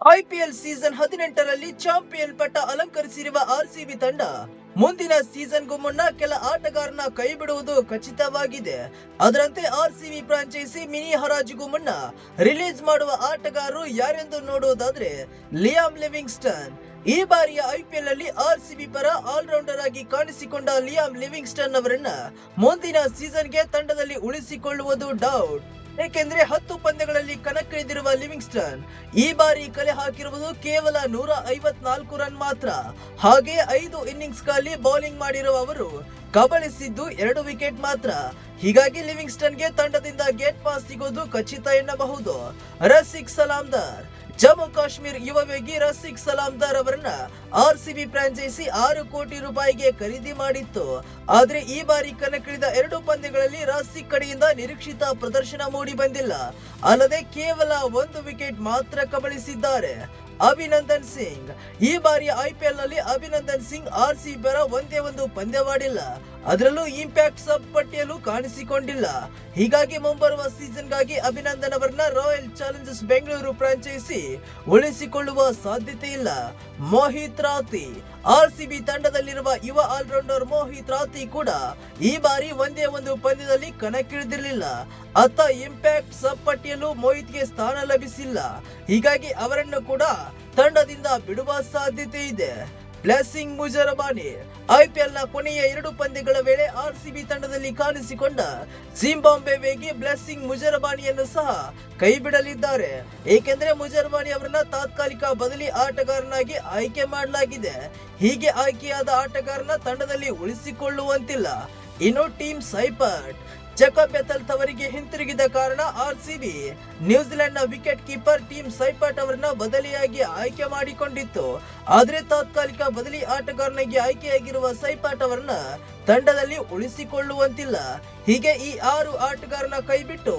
IPL season 18ರಲ್ಲಿ champion ಪಟ್ಟ ಅಲಂಕರಿಸಿರುವ RCB ತಂಡ ಮುಂದಿನ ಸೀಸನ್ಗೂ ಮುನ್ನ ಕೆಲ ಆಟಗಾರನ ಕೈ ಬಿಡುವುದು ಖಚಿತವಾಗಿದೆ. ಅದರಂತೆ ಆರ್ಸಿಬಿ ಫ್ರಾಂಚೈಸಿ ಮಿನಿ ಹರಾಜಿಗೂ ಮುನ್ನ ರಿಲೀಸ್ ಮಾಡುವ ಆಟಗಾರರು ಯಾರೆಂದು ನೋಡುವುದಾದ್ರೆ ಲಿಯಾಮ್ ಲಿವಿಂಗ್ಸ್ಟನ್. ಈ ಬಾರಿಯ ಐಪಿಎಲ್ ಅಲ್ಲಿ ಆರ್ಸಿಬಿ ಪರ ಆಲ್ರೌಂಡರ್ ಆಗಿ ಕಾಣಿಸಿಕೊಂಡ ಲಿಯಾಮ್ ಲಿವಿಂಗ್ಸ್ಟನ್ ಅವರನ್ನ ಮುಂದಿನ ಸೀಸನ್ಗೆ ತಂಡದಲ್ಲಿ ಉಳಿಸಿಕೊಳ್ಳುವುದು ಡೌಟ್. ಏಕೆಂದ್ರೆ 10 ಪಂದ್ಯಗಳಲ್ಲಿ ಕಣಕ್ಕಿಳಿದಿರುವ ಲಿವಿಂಗ್ಸ್ಟನ್ ಈ ಬಾರಿ ಕಲೆ ಹಾಕಿರುವುದು ಕೇವಲ 154 ರನ್ ಮಾತ್ರ. ಹಾಗೆ 5 ಇನ್ನಿಂಗ್ಸ್ ಗಳಲ್ಲಿ ಬೌಲಿಂಗ್ ಮಾಡಿರುವ ಅವರು ಕಬಳಿಸಿದ್ದು 2 ವಿಕೆಟ್ ಮಾತ್ರ. ಹೀಗಾಗಿ ಲಿವಿಂಗ್ಸ್ಟನ್ಗೆ ತಂಡದಿಂದ ಗೇಟ್ ಪಾಸ್ ಸಿಗೋದು ಖಚಿತ ಎನ್ನಬಹುದು. ರಸಿಕ್ ಸಲಾಮ್ದಾರ್ ಜಮ್ಮು ಕಾಶ್ಮೀರ್ ಯುವ ವೇಗಿ ರಸಿಕ್ ಸಲಾಮ್ದಾರ್ ಅವರನ್ನ ಆರ್ಸಿಬಿ ಫ್ರಾಂಚೈಸಿ 6 ಕೋಟಿ ರೂಪಾಯಿಗೆ ಖರೀದಿ ಮಾಡಿತ್ತು. ಆದ್ರೆ ಈ ಬಾರಿ ಕಣಕ್ಕಿಳಿದ 2 ಪಂದ್ಯಗಳಲ್ಲಿ ರಸಿಕ್ ಕಡೆಯಿಂದ ನಿರೀಕ್ಷಿತ ಪ್ರದರ್ಶನ ಮೂಡಿ ಬಂದಿಲ್ಲ. ಅಲ್ಲದೆ ಕೇವಲ 1 ವಿಕೆಟ್ ಮಾತ್ರ ಕಬಳಿಸಿದ್ದಾರೆ. ಅಭಿನಂದನ್ ಸಿಂಗ್ ಈ ಬಾರಿಯ ಐಪಿಎಲ್ ನಲ್ಲಿ ಅಭಿನಂದನ್ ಸಿಂಗ್ ಆರ್ಸಿಬಿ ಪರ ಒಂದೇ ಒಂದು ಪಂದ್ಯವಾಡಿಲ್ಲ. ಅದರಲ್ಲೂ ಇಂಪ್ಯಾಕ್ಟ್ ಸಬ್ ಪಟ್ಟಿಯಲ್ಲೂ ಕಾಣಿಸಿಕೊಂಡಿಲ್ಲ. ಹೀಗಾಗಿ ಮುಂಬರುವ ಸೀಸನ್ಗಾಗಿ ಅಭಿನಂದನ್ ಅವರನ್ನ ರಾಯಲ್ ಚಾಲೆಂಜರ್ಸ್ ಬೆಂಗಳೂರು ಫ್ರಾಂಚೈಸಿ ಉಳಿಸಿಕೊಳ್ಳುವ ಸಾಧ್ಯತೆ ಇಲ್ಲ. ಮೋಹಿತ್ ರಾತಿ ಆರ್ಸಿಬಿ ತಂಡದಲ್ಲಿರುವ ಯುವ ಆಲ್ರೌಂಡರ್ ಮೋಹಿತ್ ರಾತಿ ಕೂಡ ಈ ಬಾರಿ ಒಂದೇ ಒಂದು ಪಂದ್ಯದಲ್ಲಿ ಕಣಕ್ಕಿಳಿದಿರಲಿಲ್ಲ. ಅತ್ತ ಇಂಪ್ಯಾಕ್ಟ್ ಸಬ್ ಪಟ್ಟಿಯಲ್ಲೂ ಮೋಹಿತ್ಗೆ ಸ್ಥಾನ ಲಭಿಸಿಲ್ಲ. ಹೀಗಾಗಿ ಅವರನ್ನು ಕೂಡ ತಂಡದಿಂದ ಬಿಡುವ ಸಾಧ್ಯತೆ ಇದೆ. ಬ್ಲೆಸ್ಸಿಂಗ್ ಮುಜರಬಾನಿ ಐಪಿಎಲ್ ನ ಕೊನೆಯ 2 ಪಂದ್ಯಗಳ ವೇಳೆ ಆರ್ಸಿಬಿ ತಂಡದಲ್ಲಿ ಕಾಣಿಸಿಕೊಂಡ ಜಿಂಬಾಬ್ವೆ ವೇಗಿ ಬ್ಲೆಸ್ಸಿಂಗ್ ಮುಜರಬಾನಿಯನ್ನು ಸಹ ಕೈ ಬಿಡಲಿದ್ದಾರೆ. ಏಕೆಂದರೆ ಮುಜರಬಾನಿ ಅವರನ್ನ ತಾತ್ಕಾಲಿಕ ಬದಲಿ ಆಟಗಾರನಾಗಿ ಆಯ್ಕೆ ಮಾಡಲಾಗಿದೆ. ಹೀಗೆ ಆಯ್ಕೆಯಾದ ಆಟಗಾರನ ತಂಡದಲ್ಲಿ ಉಳಿಸಿಕೊಳ್ಳುವಂತಿಲ್ಲ. ಇನ್ನು ಟೀಮ್ ಸೈಪರ್ಟ್ ಜಕಬ್ ಬೆಥೆಲ್ ತವರಿಗೆ ಹಿಂತಿರುಗಿದ ಕಾರಣ ಆರ್ಸಿಬಿ ನ್ಯೂಜಿಲೆಂಡ್ ನ ವಿಕೆಟ್ ಕೀಪರ್ ಟೀಮ್ ಸೈಪರ್ಟ್ ಅವರನ್ನ ಬದಲಿಯಾಗಿ ಆಯ್ಕೆ ಮಾಡಿಕೊಂಡಿತ್ತು. ಆದ್ರೆ ತಾತ್ಕಾಲಿಕ ಬದಲಿ ಆಟಗಾರನಾಗಿ ಆಯ್ಕೆಯಾಗಿರುವ ಸೈಪರ್ಟ್ ಅವರನ್ನ ತಂಡದಲ್ಲಿ ಉಳಿಸಿಕೊಳ್ಳುವಂತಿಲ್ಲ. ಹೀಗೆ ಈ 6 ಆಟಗಾರನ ಕೈಬಿಟ್ಟು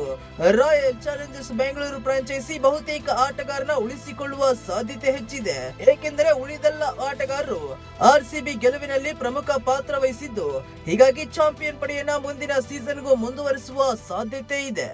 ರಾಯಲ್ ಚಾಲೆಂಜರ್ಸ್ ಬೆಂಗಳೂರು ಫ್ರಾಂಚೈಸಿ ಬಹುತೇಕ ಆಟಗಾರನ ಉಳಿಸಿಕೊಳ್ಳುವ ಸಾಧ್ಯತೆ ಹೆಚ್ಚಿದೆ. ಏಕೆಂದರೆ ಉಳಿದೆಲ್ಲ ಆಟಗಾರರು ಆರ್ಸಿಬಿ ಗೆಲುವಿನಲ್ಲಿ ಪ್ರಮುಖ ಪಾತ್ರ ವಹಿಸಿದ್ದು, ಹೀಗಾಗಿ ಚಾಂಪಿಯನ್ ಪಡೆಯನ್ನ ಮುಂದಿನ ಸೀಸನ್ಗೂ ಮುಂದುವರಿಸುವ ಸಾಧ್ಯತೆ ಇದೆ.